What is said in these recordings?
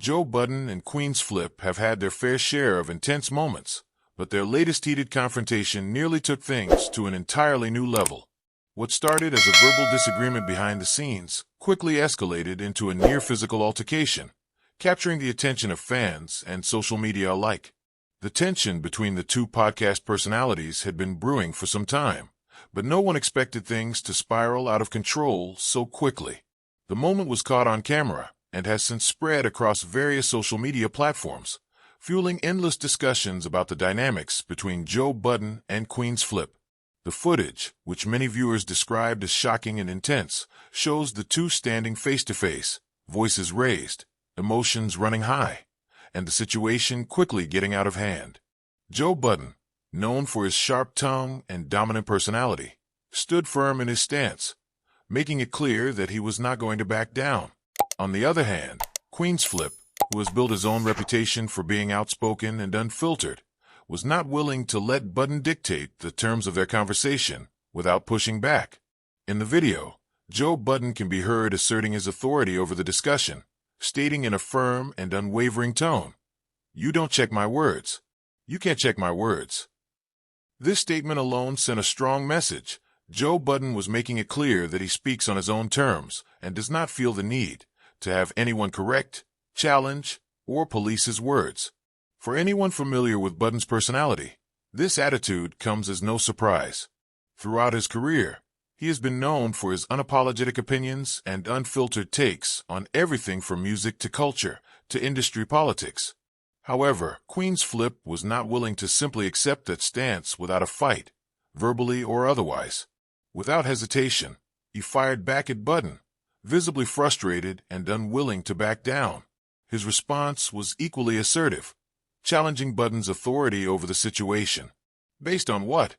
Joe Budden and QueenzFlip have had their fair share of intense moments, but their latest heated confrontation nearly took things to an entirely new level. What started as a verbal disagreement behind the scenes quickly escalated into a near-physical altercation, capturing the attention of fans and social media alike. The tension between the two podcast personalities had been brewing for some time, but no one expected things to spiral out of control so quickly. The moment was caught on camera and has since spread across various social media platforms, fueling endless discussions about the dynamics between Joe Budden and QueenzFlip. The footage, which many viewers described as shocking and intense, shows the two standing face-to-face, voices raised, emotions running high, and the situation quickly getting out of hand. Joe Budden, known for his sharp tongue and dominant personality, stood firm in his stance, making it clear that he was not going to back down. On the other hand, QueenzFlip, who has built his own reputation for being outspoken and unfiltered, was not willing to let Budden dictate the terms of their conversation without pushing back. In the video, Joe Budden can be heard asserting his authority over the discussion, stating in a firm and unwavering tone, "You don't check my words. You can't check my words." This statement alone sent a strong message. Joe Budden was making it clear that he speaks on his own terms and does not feel the need to have anyone correct, challenge, or police his words. For anyone familiar with Budden's personality, this attitude comes as no surprise. Throughout his career, he has been known for his unapologetic opinions and unfiltered takes on everything from music to culture to industry politics. However, QueenzFlip was not willing to simply accept that stance without a fight, verbally or otherwise. Without hesitation, he fired back at Budden, visibly frustrated and unwilling to back down. His response was equally assertive, challenging Budden's authority over the situation. "Based on what?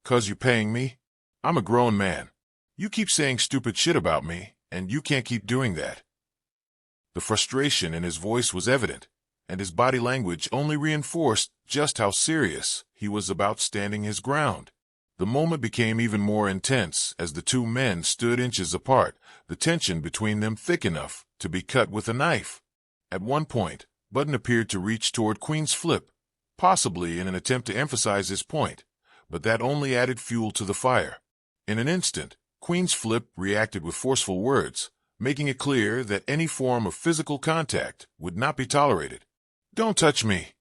'Cause you're paying me? I'm a grown man. You keep saying stupid shit about me, and you can't keep doing that." The frustration in his voice was evident, and his body language only reinforced just how serious he was about standing his ground. The moment became even more intense as the two men stood inches apart, the tension between them thick enough to be cut with a knife. At one point, Budden appeared to reach toward QueenzFlip, possibly in an attempt to emphasize his point, but that only added fuel to the fire. In an instant, QueenzFlip reacted with forceful words, making it clear that any form of physical contact would not be tolerated. "Don't touch me,"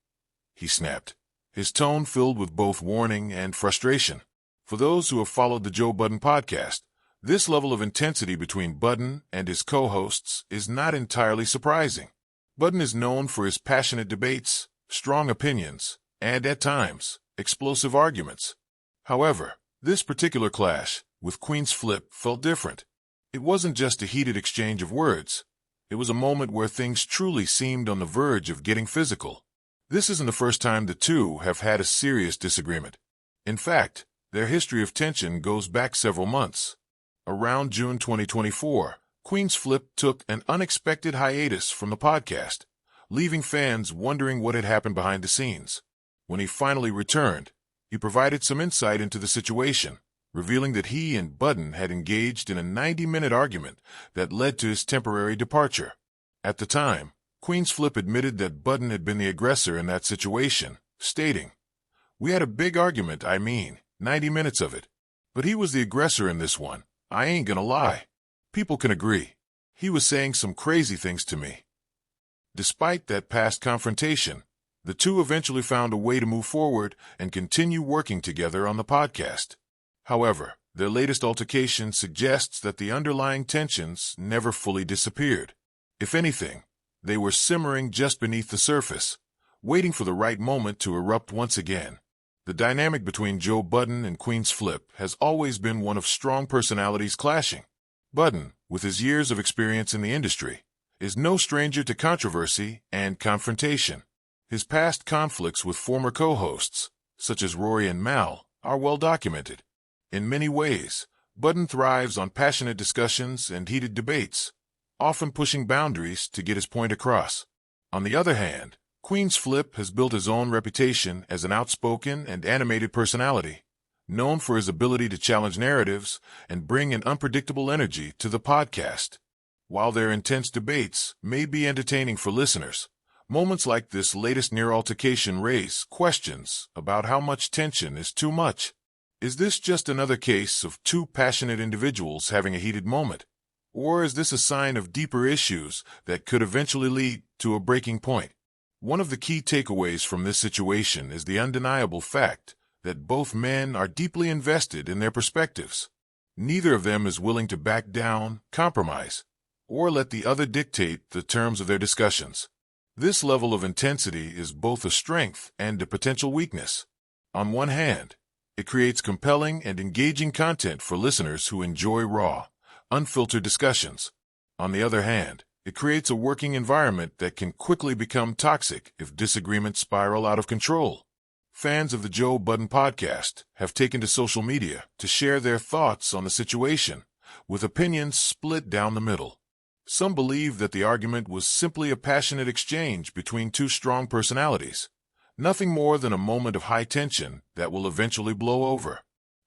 he snapped, his tone filled with both warning and frustration. For those who have followed the Joe Budden podcast, this level of intensity between Budden and his co-hosts is not entirely surprising. Budden is known for his passionate debates, strong opinions, and, at times, explosive arguments. However, this particular clash with QueenzFlip felt different. It wasn't just a heated exchange of words. It was a moment where things truly seemed on the verge of getting physical. This isn't the first time the two have had a serious disagreement. In fact, their history of tension goes back several months. Around June 2024, QueenzFlip took an unexpected hiatus from the podcast, leaving fans wondering what had happened behind the scenes. When he finally returned, he provided some insight into the situation, revealing that he and Budden had engaged in a 90-minute argument that led to his temporary departure. At the time, QueenzFlip admitted that Budden had been the aggressor in that situation, stating, "We had a big argument, 90 minutes of it. But he was the aggressor in this one. I ain't gonna lie. People can agree. He was saying some crazy things to me." Despite that past confrontation, the two eventually found a way to move forward and continue working together on the podcast. However, their latest altercation suggests that the underlying tensions never fully disappeared. If anything, they were simmering just beneath the surface, waiting for the right moment to erupt once again. The dynamic between Joe Budden and QueenzFlip has always been one of strong personalities clashing. Budden, with his years of experience in the industry, is no stranger to controversy and confrontation. His past conflicts with former co-hosts, such as Rory and Mal, are well documented. In many ways, Budden thrives on passionate discussions and heated debates, often pushing boundaries to get his point across. On the other hand, QueenzFlip has built his own reputation as an outspoken and animated personality, known for his ability to challenge narratives and bring an unpredictable energy to the podcast. While their intense debates may be entertaining for listeners, moments like this latest near altercation raise questions about how much tension is too much. Is this just another case of two passionate individuals having a heated moment? Or is this a sign of deeper issues that could eventually lead to a breaking point? One of the key takeaways from this situation is the undeniable fact that both men are deeply invested in their perspectives. Neither of them is willing to back down, compromise, or let the other dictate the terms of their discussions. This level of intensity is both a strength and a potential weakness. On one hand, it creates compelling and engaging content for listeners who enjoy raw, unfiltered discussions. On the other hand, it creates a working environment that can quickly become toxic if disagreements spiral out of control. Fans of the Joe Budden podcast have taken to social media to share their thoughts on the situation, with opinions split down the middle. Some believe that the argument was simply a passionate exchange between two strong personalities, nothing more than a moment of high tension that will eventually blow over.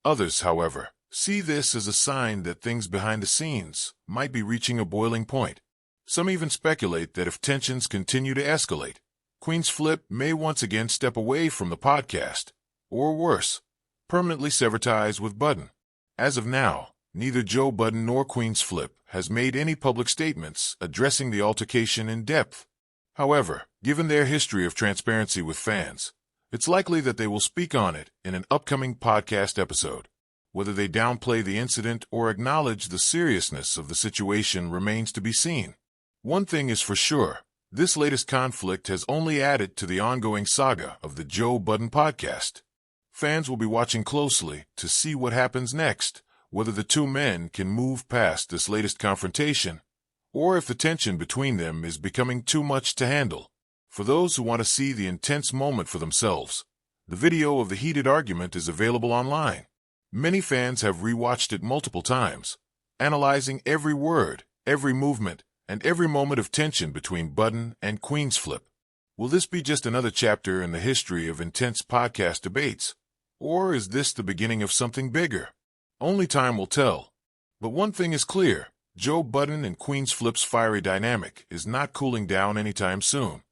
Others, however, see this as a sign that things behind the scenes might be reaching a boiling point. Some even speculate that if tensions continue to escalate, QueenzFlip may once again step away from the podcast, or worse, permanently sever ties with Budden. As of now, neither Joe Budden nor QueenzFlip has made any public statements addressing the altercation in depth. However, given their history of transparency with fans, it's likely that they will speak on it in an upcoming podcast episode. Whether they downplay the incident or acknowledge the seriousness of the situation remains to be seen. One thing is for sure, this latest conflict has only added to the ongoing saga of the Joe Budden podcast. Fans will be watching closely to see what happens next, whether the two men can move past this latest confrontation, or if the tension between them is becoming too much to handle. For those who want to see the intense moment for themselves, the video of the heated argument is available online. Many fans have rewatched it multiple times, analyzing every word, every movement, and every moment of tension between Budden and QueenzFlip. Will this be just another chapter in the history of intense podcast debates, or is this the beginning of something bigger? Only time will tell. But one thing is clear, Joe Budden and QueenzFlip's fiery dynamic is not cooling down anytime soon.